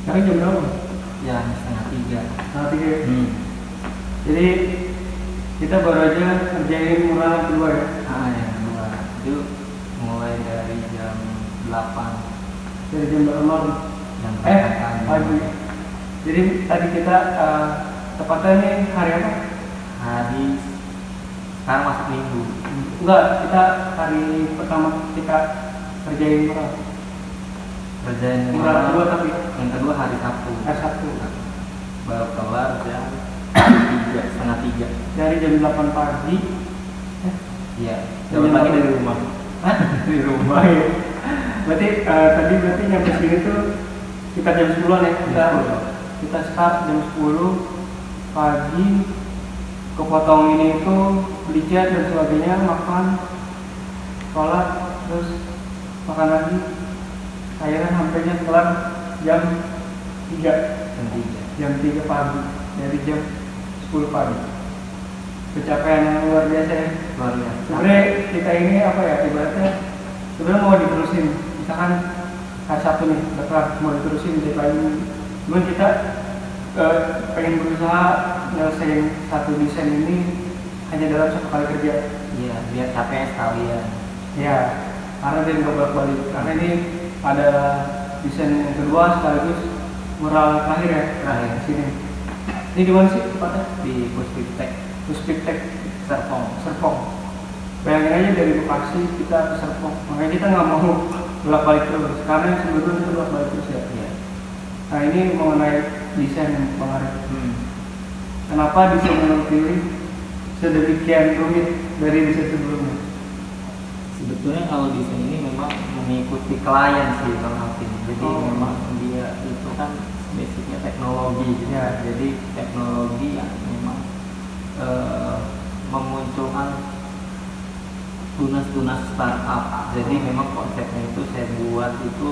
Sekarang jam berapa? Ya, setengah 3. Setengah 3. Jadi kita baru aja kerjain mural yang kedua ya. Yang kedua itu mulai dari jam 8. Dari jam berapa? Jam pagi. Jadi tadi kita tepatnya ini hari apa? Hari sekarang masuk minggu. Enggak, kita hari pertama kita kerjain mural. Kerjain Mural kedua tapi yang kedua hari Sabtu. Hari Sabtu. Baru kelar jam 3, setengah 3. Dari jam 8 pagi. Iya. Jam pagi dari rumah. Di rumah ya. Berarti tadi nyampe sini tuh kita jam 10-an ya. Kita start jam 10 pagi, kepotong ini itu beli cat dan sebagainya, makan, sholat, terus makan lagi. Akhirnya sampainya setelah jam 3. Jam 3 pagi, dari jam 10 pagi. Pencapaian yang luar biasa ya. Luar biasa. Sebenarnya kita ini apa ya, ibaratnya sebenarnya mau diterusin. Misalkan hari Sabtu nih, bakal mau diterusin deadline. Cuman kita pengen berusaha nyelesain satu desain ini hanya dalam satu kali kerja. Iya, biar capek sekalian. Ya, karena dia nggak bolak-balik. Karena ini ada desain yang kedua sekaligus mural terakhir ya. Terakhir di sini. Ini di mana sih tempatnya? Di Puspiptek Serpong. Bayangin aja dari Bekasi kita ke Serpong. Makanya kita nggak mau bolak-balik terus. Karena yang sebelumnya itu bolak-balik terus ya. Iya. Nah ini mengenai desain Bang Arif. Kenapa desain yang pilih sedemikian rumit dari desain sebelumnya? Sebetulnya kalau desain ini memang mengikuti klien sih Bang Alvin. Jadi memang dia itu kan basicnya teknologi gitu. Ya. Jadi teknologi yang memang memunculkan tunas-tunas startup. Jadi memang konsepnya itu saya buat itu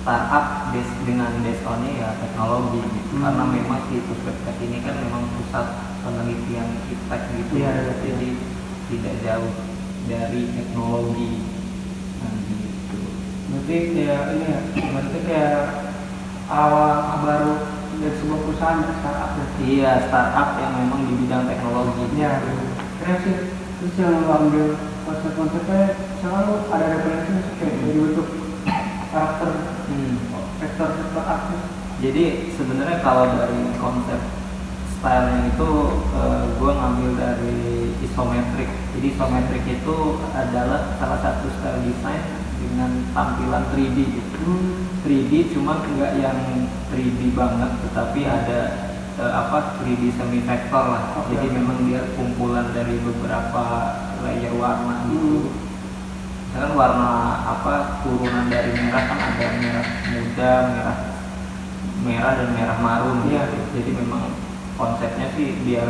startup based on-nya ya teknologi gitu. Karena memang si Puspiptek ini kan memang pusat penelitian iptek gitu. Ya. Jadi tidak jauh dari teknologi gitu. Berarti kayak ini ya, maksudnya kayak awal baru dari sebuah perusahaan startup ya? Iya, startup yang memang di bidang teknologi. Iya, keren sih. Terus yang lo ambil konsep-konsepnya selalu ada referensinya kayak dari bentuk karakter, vektor aktif. Jadi sebenarnya kalau dari konsep stylenya itu gue ngambil dari isometrik. Jadi isometrik itu adalah salah satu style design dengan tampilan 3D gitu. 3D cuma enggak yang 3D banget, tetapi ada 3D semi vektor lah. Jadi memang dia kumpulan dari beberapa layer warna gitu. Misalkan warna turunan dari merah kan ada merah muda, merah dan merah marun gitu. Jadi memang konsepnya sih biar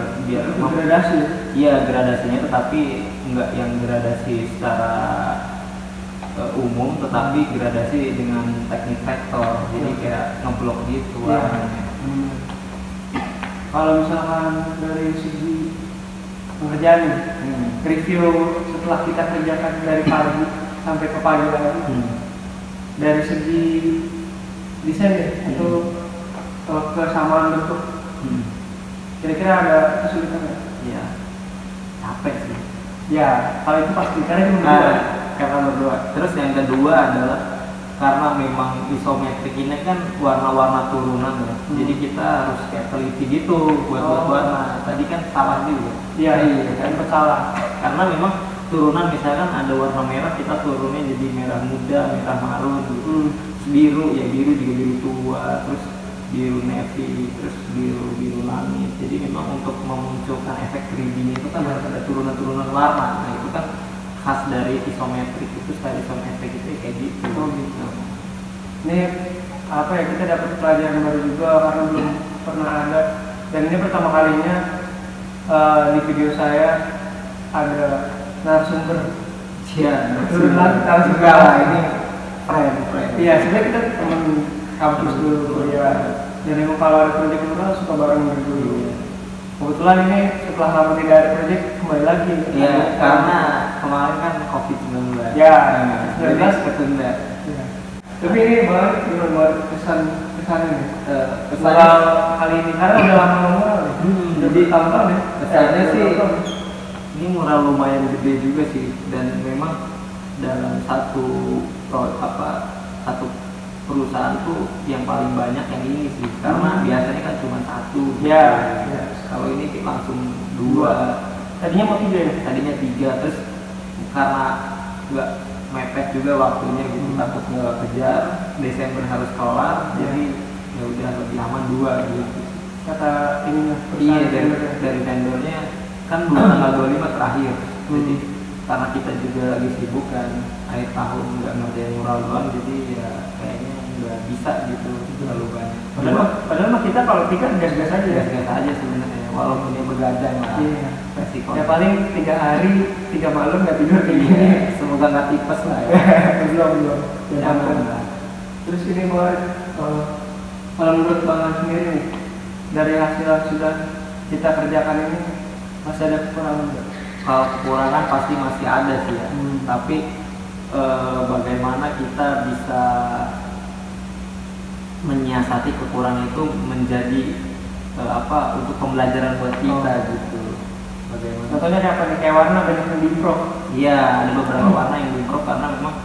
gradasi. Iya, gradasinya tetapi enggak yang gradasi secara umum, tetapi gradasi dengan teknik vektor. Jadi kayak ngeblok gitu warnanya. Kalau misalkan dari segi pengerjaan review setelah kita kerjakan dari pagi sampai ke pagi lagi, dari segi desain ya, atau kesamaan bentuk, kira-kira ada kesulitan nggak? Iya, capek sih. Ya, kalau itu pasti karena itu Karena berdua. Terus yang kedua adalah karena memang isometrik ini kan warna-warna turunan ya. Jadi kita harus kayak teliti gitu buat warna. Tadi kan salah juga. Iya, kan salah. Karena memang turunan misalkan ada warna merah, kita turunnya jadi merah muda, merah marun gitu. Biru ya, biru juga biru tua, terus biru navy, terus biru langit. Jadi memang untuk memunculkan efek 3D itu kan harus ada turunan-turunan warna. Nah itu kan khas dari isometrik itu, style isometrik itu kayak gitu. Gitu. Ini apa ya, kita dapat pelajaran baru juga karena belum pernah ada, dan ini pertama kalinya di video saya ada narasumber. Iya, narasumber ini friend. Iya, sebenarnya kita teman kampus dulu ya. Dan emang kalau ada proyek kita suka bareng dulu. Kebetulan ini setelah lama tidak ada proyek kembali lagi. Iya, karena kemarin kan COVID-19. Ya, 19 ketunda. Ya. Tapi ini banget kesan kesana nih? Kesannya Mural kali ini karena udah lama mural nih. Udah jadi bertahun-tahun ya. kesannya sih bertahun-tahun. ini mural lumayan gede juga sih, dan memang dalam satu perusahaan tuh yang paling banyak yang ini sih, karena biasanya kan cuma satu gitu. Ya, ya. Kalau ini langsung dua, Tadinya mau 3 ya? tadinya tiga, terus karena nggak mepet juga waktunya gitu, takut nggak kejar, Desember harus kelar, jadi ya udah lebih aman dua gitu. Kata ininya. Iya, perusahaan dari vendornya kan belum tanggal 25 terakhir. Jadi karena kita juga lagi sibuk kan, akhir tahun nggak ngerjain mural doang, jadi ya kayaknya nggak bisa gitu terlalu banyak. Padahal mah kita kalau 3 gas-gas aja ya. Gas-gas aja sebenarnya, walaupun dia begadang lah. Iya. Resiko. Ya paling 3 hari, 3 malam nggak tidur kayak gini. Iya, semoga nggak tipes lah ya. belum. Ya, Jangan ampun. lah. Terus ini kalau menurut Bang sendiri nih, dari hasil yang sudah kita kerjakan ini masih ada kekurangan nggak? Kalau kekurangan pasti masih ada sih ya. Tapi bagaimana kita bisa menyiasati kekurangan itu menjadi untuk pembelajaran buat kita gitu. Bagaimana? Contohnya kayak apa nih? Kayak warna banyak yang diimprove. Iya, ada beberapa warna yang diimprove karena memang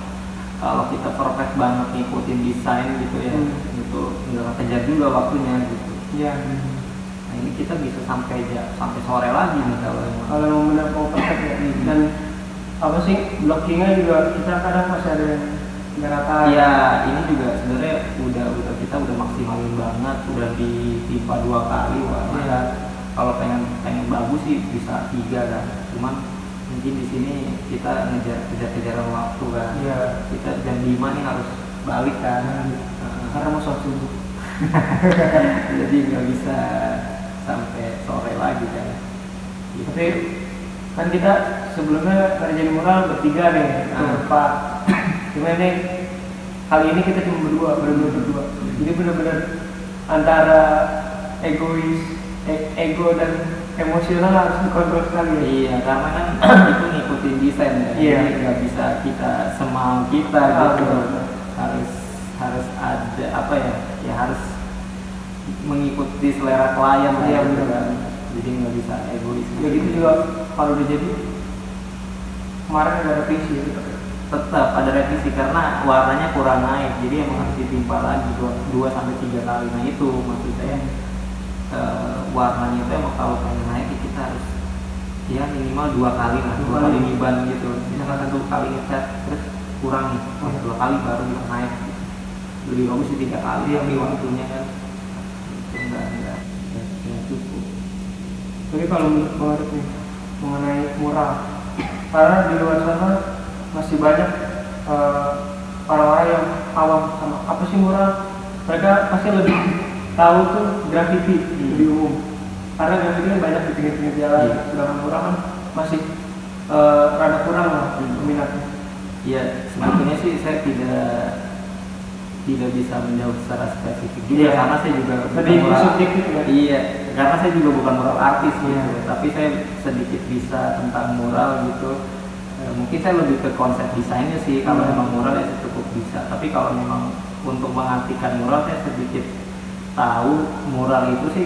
kalau kita perfect banget ngikutin desain gitu ya, itu nggak kejar juga waktunya gitu. Iya. Nah ini kita bisa sampai sore lagi nih kalau emang. Kalau mau benar mau perfect ya. Dan apa sih blockingnya juga kita kadang masih ada yang nggak rata. Iya, ini juga sebenarnya kita udah maksimalin banget, udah ditimpa 2 kali warna. Iya. Kalau pengen bagus sih bisa 3 kan, cuman mungkin di sini kita kejar-kejaran waktu kan. Iya. Kita jam 5 nih harus balik kan. Karena mau sholat subuh. Jadi nggak bisa sampai sore lagi kan. Gitu. Tapi kan kita sebelumnya kerjain mural bertiga nih, berempat. Cuma ini kali ini kita cuma berdua. Jadi benar-benar antara ego dan emosional harus dikontrol sekali. Ya? Iya, karena kan itu ngikutin desain ya. Iya. Jadi nggak bisa kita semau kita gitu. Harus ada apa ya? Ya harus mengikuti selera klien lah Iya, gitu benar. kan. Jadi nggak bisa egois. Ya gitu juga kalau udah jadi kemarin ada revisi gitu. Tetap ada revisi karena warnanya kurang naik, jadi emang harus ditimpa lagi 2-3 kali. Nah itu maksud saya, warnanya itu emang kalau pengen naik kita harus ya minimal 2 kali lah, 2 kali niban gitu. Misalkan 1 kali ngecat terus kurang nih, 2 kali baru bisa naik. Lebih bagus sih 3 kali, tapi waktunya kan itu enggak cukup. Jadi kalau menurut Bang Arif nih mengenai mural, karena di luar sana masih banyak orang-orang yang awam sama apa sih mural. Mereka pasti lebih tahu tuh graffiti lebih umum, karena graffiti kan banyak di pinggir-pinggir jalan. Iya. Sedangkan mural kan masih rada kurang lah peminatnya. Iya, sebetulnya sih saya tidak bisa menjawab secara spesifik juga, Iya. karena saya juga Lebih bukan subjektif ya. Iya, karena saya juga bukan mural artis gitu, Iya. tapi saya sedikit bisa tentang mural gitu. Mungkin saya lebih ke konsep desainnya sih. Kalau memang mural ya saya cukup bisa, tapi kalau memang untuk mengartikan mural saya sedikit tahu. Mural itu sih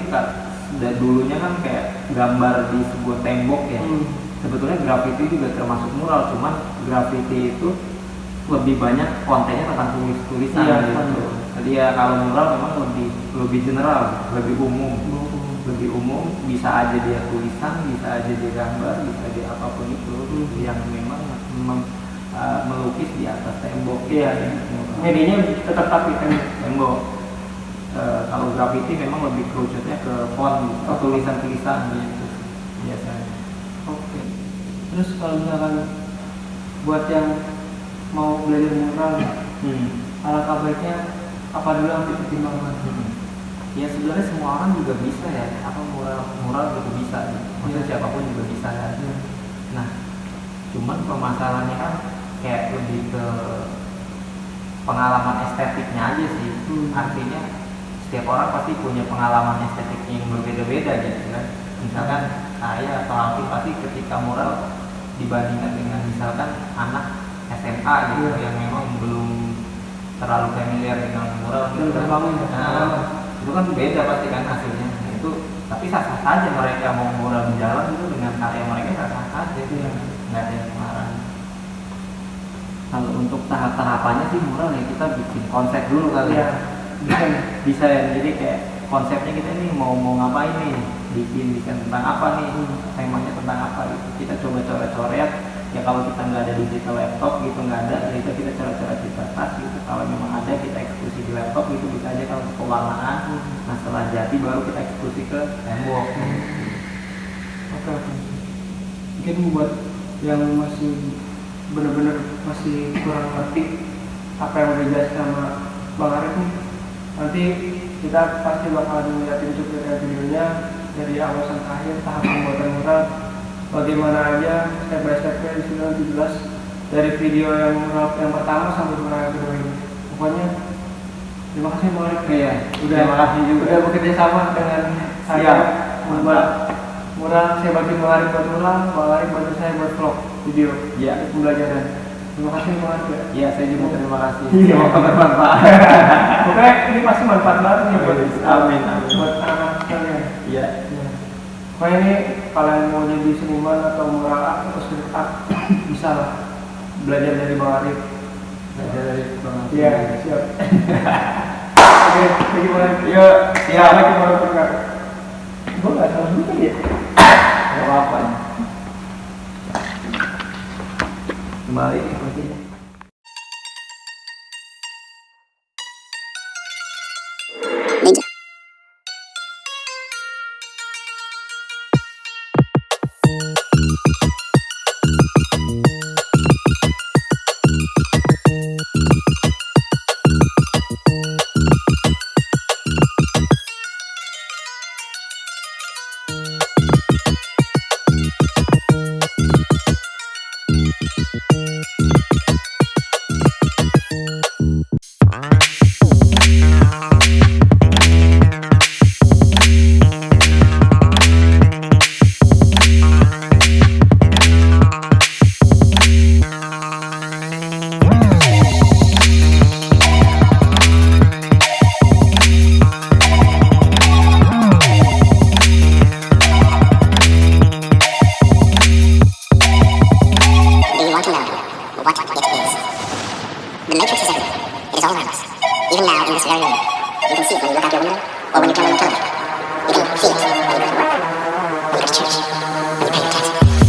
dari dulunya kan kayak gambar di sebuah tembok ya. Sebetulnya graffiti juga termasuk mural, cuman graffiti itu lebih banyak kontennya tentang tulisan gitu. Jadi ya kalau mural memang lebih general, lebih umum, bisa aja dia tulisan, bisa aja dia gambar, bisa aja apapun itu yang memang melukis di atas tembok. Iya. Medianya tetap tapi kan Tembok. Kalau graffiti memang lebih kerucutnya ke font, ke tulisan-tulisan gitu biasanya. Oke. Terus kalau misalkan buat yang mau belajar mural, alangkah baiknya apa dulu yang dipertimbangkan? Ya sebenarnya semua orang juga bisa ya, apa mural juga bisa, maksudnya siapapun juga bisa kan. Nah, cuman permasalahannya kan kayak lebih ke pengalaman estetiknya aja sih. Artinya setiap orang pasti punya pengalaman estetik yang berbeda-beda gitu kan. Misalkan saya atau Alfi pasti ketika mural dibandingkan dengan misalkan anak SMA gitu yang memang belum terlalu familiar dengan mural Belum terbangun ya. Itu kan beda pasti kan hasilnya. Nah, itu tapi sah-sah saja mereka mau mural di jalan itu dengan karya mereka sah-sah saja, nggak ada yang melarang. Kalau untuk tahap-tahapannya sih mural ya kita bikin konsep dulu kali ya. Desain. Jadi kayak konsepnya kita ini mau ngapain nih, bikin desain tentang apa nih, temanya tentang apa gitu. Kita coba coret-coret. Ya kalau kita nggak ada digital laptop gitu, nggak ada, ya kita coret-coret di kertas gitu. Kalau memang ada kita eksekusi di laptop gitu bisa aja. Kalau pewarnaan, nah setelah jadi baru kita eksekusi ke tembok. Oke. Mungkin buat yang masih benar-benar masih kurang ngerti apa yang udah dijelaskan sama Bang Arif nih, nanti kita pasti bakalan ngeliatin cuplikan videonya dari awal sampai akhir tahap pembuatan mural, bagaimana aja step by stepnya di sini nanti jelas dari video yang mural yang pertama sampai mural yang kedua ini. Pokoknya terima kasih Bang Arif. Iya. Udah Terima kasih juga. Udah bekerja sama dengan saya membuat mural. Saya bantu Bang Arif buat mural, Bang Arif bantu saya buat vlog video. Iya. Pembelajaran. Terima kasih Bang Arif ya. Iya, saya juga terima kasih. Iya. Semoga bermanfaat. Pokoknya ini pasti manfaat banget nih buat Amin. buat anak sekalian. Iya. Pokoknya ini kalian mau jadi seniman atau mural art atau street art bisa lah belajar dari Bang Arif. Belajar dari Bang Arif. Iya, siap. Oke, thank you Bang Arif. Yuk, siap. Assalamualaikum warahmatullahi wabarakatuh. Gue nggak salah dulu ya. Gak apa-apa. Kembali sepertinya. Ninja. The matrix is everywhere. It is all around us. Even now, in this very room. You can see it when you look out your window, or when you turn on the television. You can feel it when you go to work, when you go to church, when you pay your taxes.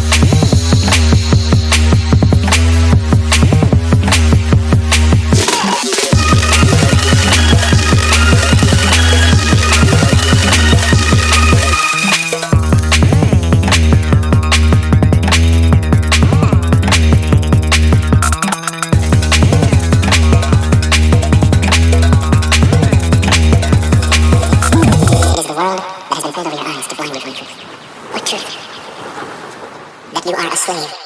That you are a slave.